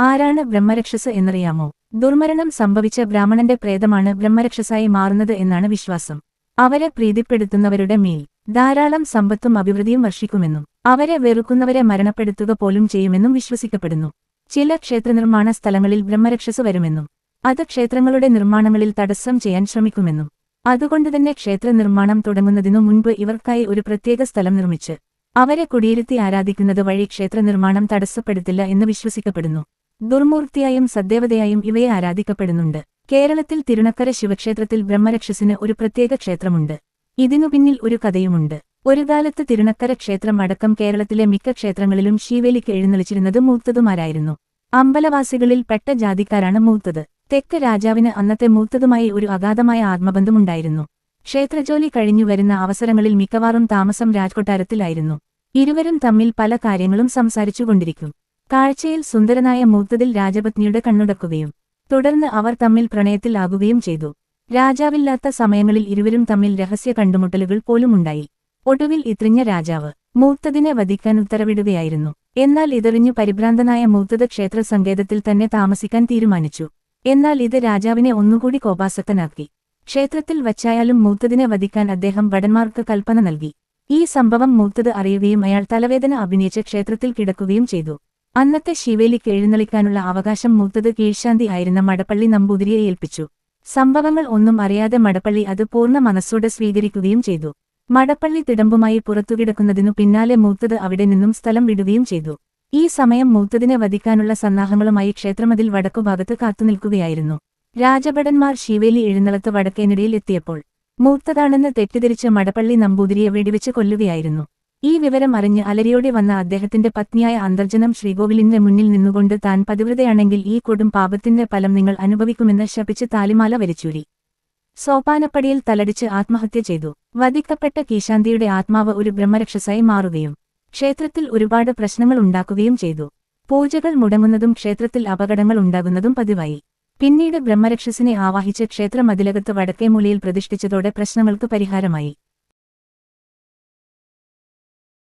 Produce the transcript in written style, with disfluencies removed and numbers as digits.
ആരാണ് ബ്രഹ്മരക്ഷസ് എന്നറിയാമോ? ദുർമരണം സംഭവിച്ച ബ്രാഹ്മണന്റെ പ്രേതമാണ് ബ്രഹ്മരക്ഷസായി മാറുന്നത് എന്നാണ് വിശ്വാസം. അവരെ പ്രീതിപ്പെടുത്തുന്നവരുടെ മേൽ ധാരാളം സമ്പത്തും അഭിവൃദ്ധിയും വർഷിക്കുമെന്നും അവരെ വെറുക്കുന്നവരെ മരണപ്പെടുത്തുക പോലും ചെയ്യുമെന്നും വിശ്വസിക്കപ്പെടുന്നു. ചില ക്ഷേത്രനിർമ്മാണ സ്ഥലങ്ങളിൽ ബ്രഹ്മരക്ഷസ് വരുമെന്നും അത് ക്ഷേത്രങ്ങളുടെ നിർമ്മാണങ്ങളിൽ തടസ്സം ചെയ്യാൻ ശ്രമിക്കുമെന്നും അതുകൊണ്ടുതന്നെ ക്ഷേത്ര നിർമ്മാണം തുടങ്ങുന്നതിനു മുൻപ് ഇവർക്കായി ഒരു പ്രത്യേക സ്ഥലം നിർമ്മിച്ച് അവരെ കുടിയിരുത്തി ആരാധിക്കുന്നത് വഴി ക്ഷേത്ര നിർമ്മാണം തടസ്സപ്പെടുത്തില്ല എന്ന് വിശ്വസിക്കപ്പെടുന്നു. ദുർമൂർത്തിയായും സദ്ദേവതയായും ഇവയെ ആരാധിക്കപ്പെടുന്നുണ്ട്. കേരളത്തിൽ തിരുനക്കര ശിവക്ഷേത്രത്തിൽ ബ്രഹ്മരക്ഷസിന് ഒരു പ്രത്യേക ക്ഷേത്രമുണ്ട്. ഇതിനു പിന്നിൽ ഒരു കഥയുമുണ്ട്. ഒരു കാലത്ത് തിരുനക്കര ക്ഷേത്രം അടക്കം കേരളത്തിലെ മിക്ക ക്ഷേത്രങ്ങളിലും ശീവേലിക്ക് എഴുന്നള്ളിച്ചിരുന്നത് മൂത്തതുമാരായിരുന്നു. അമ്പലവാസികളിൽ പെട്ട ജാതിക്കാരാണ് മൂത്തത്. തെക്ക് രാജാവിന് അന്നത്തെ മൂത്തതുമായി ഒരു അഗാധമായ ആത്മബന്ധമുണ്ടായിരുന്നു. ക്ഷേത്രജോലി കഴിഞ്ഞു വരുന്ന അവസരങ്ങളിൽ മിക്കവാറും താമസം രാജ്കൊട്ടാരത്തിലായിരുന്നു. ഇരുവരും തമ്മിൽ പല കാര്യങ്ങളും സംസാരിച്ചുകൊണ്ടിരിക്കും. കാഴ്ചയിൽ സുന്ദരനായ മൂത്തതിൽ രാജപത്നിയുടെ കണ്ണുടക്കുകയും തുടർന്ന് അവർ തമ്മിൽ പ്രണയത്തിൽ ആകുകയും ചെയ്തു. രാജാവില്ലാത്ത സമയങ്ങളിൽ ഇരുവരും തമ്മിൽ രഹസ്യ കണ്ടുമുട്ടലുകൾ പോലുമുണ്ടായി. ഒടുവിൽ ഇത്രിഞ്ഞ രാജാവ് മൂത്തതിനെ വധിക്കാൻ ഉത്തരവിടുകയായിരുന്നു. എന്നാൽ ഇതെറിഞ്ഞു പരിഭ്രാന്തനായ മൂത്തത് ക്ഷേത്രസങ്കേതത്തിൽ തന്നെ താമസിക്കാൻ തീരുമാനിച്ചു. എന്നാൽ ഇത് രാജാവിനെ ഒന്നുകൂടി കോപാസക്തനാക്കി. ക്ഷേത്രത്തിൽ വച്ചായാലും മൂത്തതിനെ വധിക്കാൻ അദ്ദേഹം ഭടന്മാർക്ക് കൽപ്പന നൽകി. ഈ സംഭവം മൂത്തത് അറിയുകയും അയാൾ തലവേദന അഭിനയിച്ച് ക്ഷേത്രത്തിൽ കിടക്കുകയും ചെയ്തു. അന്നത്തെ ശിവേലിക്ക് എഴുന്നള്ളിക്കാനുള്ള അവകാശം മൂത്തത് കീഴ്ശാന്തി ആയിരുന്ന മടപ്പള്ളി നമ്പൂതിരിയെ ഏൽപ്പിച്ചു. സംഭവങ്ങൾ ഒന്നും അറിയാതെ മടപ്പള്ളി അത് പൂർണ്ണ മനസ്സോടെ സ്വീകരിക്കുകയും ചെയ്തു. മടപ്പള്ളി തിടമ്പുമായി പുറത്തുകിടക്കുന്നതിനു പിന്നാലെ മൂത്തത് അവിടെ നിന്നും സ്ഥലം വിടുകയും ചെയ്തു. ഈ സമയം മൂത്തതിനെ വധിക്കാനുള്ള സന്നാഹങ്ങളുമായി ക്ഷേത്രമതിൽ വടക്കുഭാഗത്ത് കാത്തുനിൽക്കുകയായിരുന്നു. രാജഭടന്മാർ ശിവേലി എഴുന്നള്ളത്ത് വടക്കേനിടയിൽ എത്തിയപ്പോൾ മൂത്തതാണെന്ന് തെറ്റിദ്ധരിച്ച് മടപ്പള്ളി നമ്പൂതിരിയെ വെടിവെച്ച് കൊല്ലുകയായിരുന്നു. ഈ വിവരം അറിഞ്ഞ് അലരിയോടെ വന്ന അദ്ദേഹത്തിന്റെ പത്നിയായ അന്തർജനം ശ്രീകോവിലിന്റെ മുന്നിൽ നിന്നുകൊണ്ട് താൻ പതിവ്രതയാണെങ്കിൽ ഈ കൊടും പാപത്തിന്റെ ഫലം നിങ്ങൾ അനുഭവിക്കുമെന്ന് ശപിച്ച് താലിമാല വരിച്ചൂരി സോപാനപ്പടിയിൽ തലടിച്ച് ആത്മഹത്യ ചെയ്തു. വധിക്കപ്പെട്ട കീശാന്തിയുടെ ആത്മാവ് ഒരു ബ്രഹ്മരക്ഷസായി മാറുകയും ക്ഷേത്രത്തിൽ ഒരുപാട് പ്രശ്നങ്ങൾ ഉണ്ടാക്കുകയും ചെയ്തു. പൂജകൾ മുടങ്ങുന്നതും ക്ഷേത്രത്തിൽ അപകടങ്ങൾ ഉണ്ടാകുന്നതും പതിവായി. പിന്നീട് ബ്രഹ്മരക്ഷസിനെ ആവാഹിച്ച് ക്ഷേത്രമതിലകത്ത് വടക്കേമൂലയിൽ പ്രതിഷ്ഠിച്ചതോടെ പ്രശ്നങ്ങൾക്ക് പരിഹാരമായി.